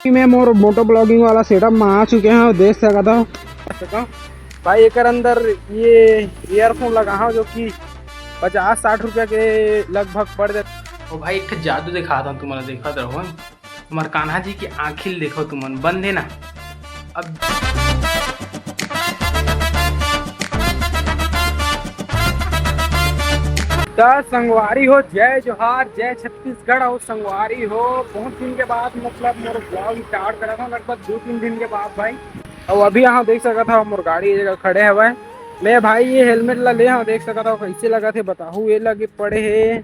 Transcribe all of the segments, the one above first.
मैं मोर मोटो ब्लॉगिंग वाला सेटअप में आ चुके हैं और देख सकता हूँ भाई एक अंदर ये ईयरफोन लगा हूँ जो कि 50-60 रुपये के लगभग पड़ जाते। ओ भाई एक जादू दिखाता हूँ तुम्हारा, देखा रहो तुम्हारे कान्हा जी की आँखिल देखो, तुमन बंद है ना। अब संगवारी हो, जय जोहार, जय छत्तीसगढ़ हो संगवारी हो। बहुत दिन के बाद मतलब मेरे ब्लॉग स्टार्ट करा था, लगभग 2-3 दिन के बाद भाई। और अभी यहाँ देख सका था मोर गाड़ी जगह खड़े हवे। मैं भाई ये हेलमेट ला ले हाँ, देख सका था कैसे लगा थे बताहू। ये लगे पड़े है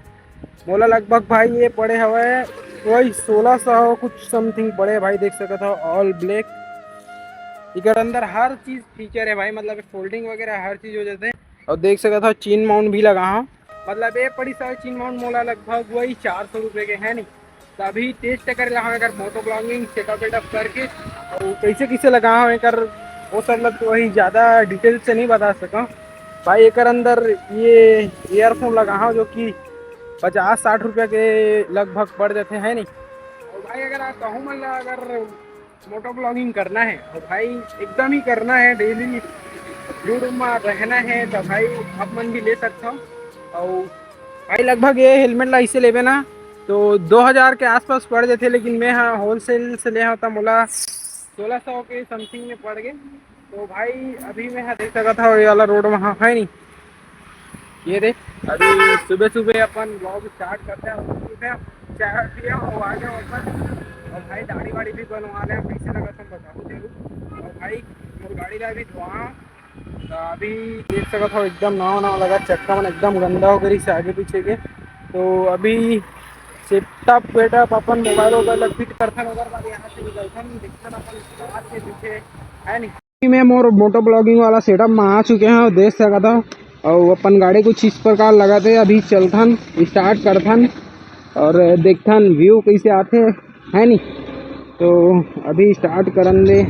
मोला लगभग भाई, ये पड़े हवे वही 1600 कुछ समथिंग पड़े भाई। देख सका था ऑल ब्लैक। इधर अंदर हर चीज फीचर है भाई, मतलब फोल्डिंग वगैरह हर चीज हो जाते हैं। और देख सका था चीन माउंट भी लगा हाँ, मतलब ये पड़ी सारी चीन माउंट मोला लगभग वही 400 रुपये के है नहीं। तो अभी टेस्ट कर रहा हूँ अगर मोटो ब्लॉगिंग सेटअप वेटअप करके और कैसे कैसे लगा हूँ एक वो सब लग तो वही ज़्यादा डिटेल से नहीं बता सका भाई। एक अंदर ये ईयरफोन लगा हूँ जो कि 50-60 रुपये के लगभग पड़ जाते हैं नहीं। और भाई अगर आप कहूँ मतलब अगर मोटो ब्लॉगिंग करना है और भाई एकदम ही करना है, डेली यूट्यूब में रहना है तो भाई आप मन भी ले सकते हो। और भाई लगभग ये हेलमेट ला इसे लेवे ना तो 2000 के आसपास पड़ जाते, लेकिन मैं हाँ होलसेल से ले आता मोला 1600 के समथिंग में पड़ गए। तो भाई अभी मैं हाँ देख सका था ये वाला रोड वहाँ है नहीं। ये देख अभी सुबह सुबह अपन ब्लॉग स्टार्ट करते हैं, सुबह चाय पिया और आ गया वापस। और भाई दाढ़ी वाड़ी भी बनवा रहे हैं, कैसे लगा तुम बताओ जरूर। और भाई मोर गाड़ी ला भी धुआ तो अभी देख सका था एकदम नवा नवा लगा, चक्का मन एकदम गंदा हो गई से आगे पीछे के। तो अभी सेटअप वेटअप अपन मोबाइल वोबाइल फिट करथन अगर बाद यहाँ से निकलथन दिखथन अपन बाहर के पीछे है नहीं। मैं मोर मोटो ब्लॉगिंग वाला सेटअप में आ चुके हैं और देख सका था। और अपन गाड़ी कुछ इस प्रकार लगाते अभी चलथन स्टार्ट करथन और देखथन व्यू कैसे आते है नहीं। तो अभी स्टार्ट करन ले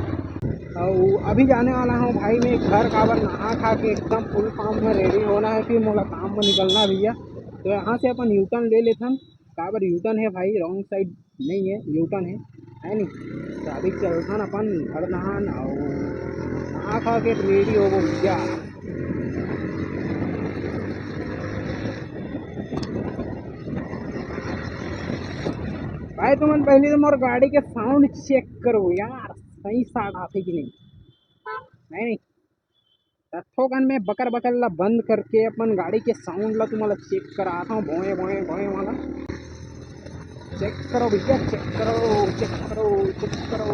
और अभी जाने वाला हूँ भाई मैं घर काबर नहा खा के एकदम फुल फॉर्म में रेडी होना है, फिर मोला काम में निकलना भैया। तो यहाँ से अपन यूटर्न ले लेथन, काबर यूटर्न है भाई, रॉन्ग साइड नहीं है, यूटर्न है नहीं। तो अभी चलथन अपन घर नहान और नहा खा के रेडी हो भैया। भाई तुम पहले तो मोर गाड़ी के साउंड चेक करो यार, सही साउंड आते कि नहीं। तथोगन में बकर बकर ला बंद करके अपन गाड़ी के साउंड ला तुम्हारा चेक कराता हूँ, भोए भोए भोए वाला चेक करो भैया, चेक करो चेक करो चेक करो।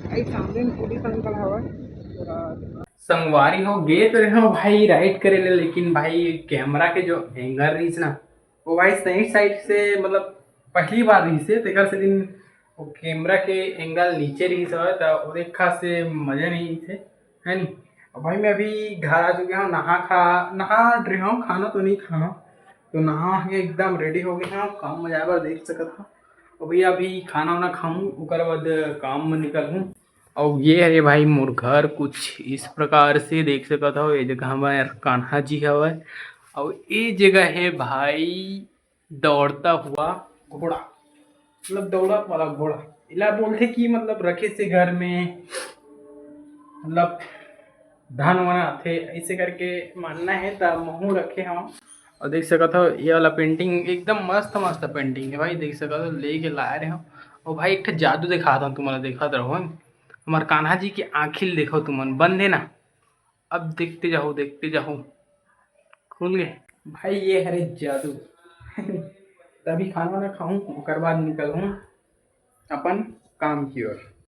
भाई सामने में पुलिस अंकल हवा संगवारी हो गए तो रहे हो भाई राइड करे ले, लेकिन भाई कैमरा के जो एंगल रही ना वो भाई सही साइड से, मतलब पहली बार रही से तेकर से दिन वो कैमरा के एंगल नीचे रही से तो वो एक खास से मजे नहीं थे है नहीं। और भाई मैं अभी घर आ चुके हूँ, नहा रहे हूँ, खाना तो नहीं खाना। तो नहा के एकदम रेडी हो गए हैं, काम में जाए बार देख सकता था। और भैया अभी खाना वाना खाऊं उसके बाद काम में निकलूँ। और ये है भाई मोर घर कुछ इस प्रकार से देख सकता हो। ये जगह हमारे कान्हा जी हवा, और ये जगह है भाई दौड़ता हुआ घोड़ा, मतलब दौड़ा वाला घोड़ा इला बोलते कि मतलब रखे से घर में मतलब धन वन आथे ऐसे करके मानना है, तब महू रखे हम। और देख सकते हो ये वाला पेंटिंग एकदम मस्त मस्त पेंटिंग है भाई, देख सकते हो लेके ला रहे हो। और भाई एक जादू दिखाता हूँ तुम्हारा, देखा रहो हमारे कान्हा जी की आँखिल देखो, तुमन बंद है ना। अब देखते जाओ खुल गए भाई, ये हरे जादू। तभी खाना वाना खाऊं उसके बाद निकलूँ अपन काम की ओर।